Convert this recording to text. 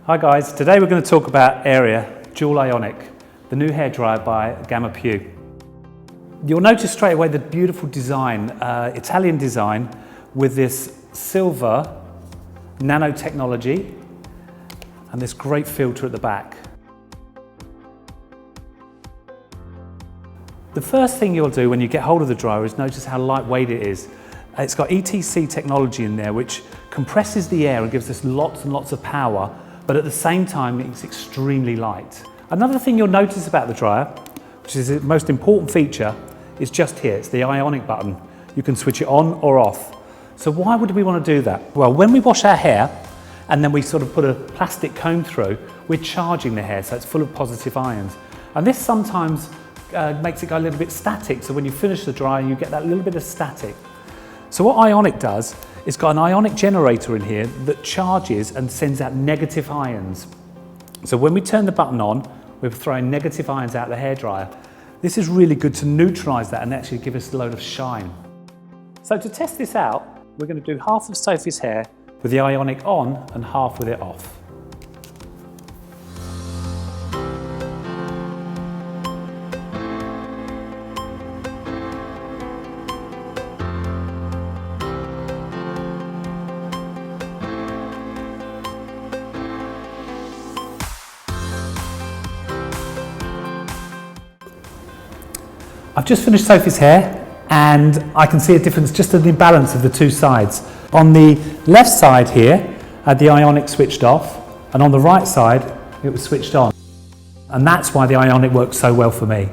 Hi guys, today we're going to talk about Aria Dual Ionic, the new hairdryer by Gamma Pew. You'll notice straight away the beautiful design, Italian design with this silver nanotechnology and this great filter at the back. The first thing you'll do when you get hold of the dryer is notice how lightweight it is. It's got ETC technology in there which compresses the air and gives us lots and lots of power, but at the same time it's extremely light. Another thing you'll notice about the dryer, which is the most important feature, is just here. It's the Ionic button. You can switch it on or off. So why would we want to do that? Well, when we wash our hair and then we sort of put a plastic comb through, we're charging the hair, so it's full of positive ions. And this sometimes makes it go a little bit static, so when you finish the dryer you get that little bit of static. So what Ionic does, it's got an ionic generator in here that charges and sends out negative ions. So when we turn the button on, we're throwing negative ions out the hairdryer. This is really good to neutralise that and actually give us a load of shine. So to test this out, we're going to do half of Sophie's hair with the Ionic on and half with it off. I've just finished Sophie's hair and I can see a difference just in the balance of the two sides. On the left side here, I had the Ionic switched off, and on the right side, it was switched on. And that's why the Ionic works so well for me.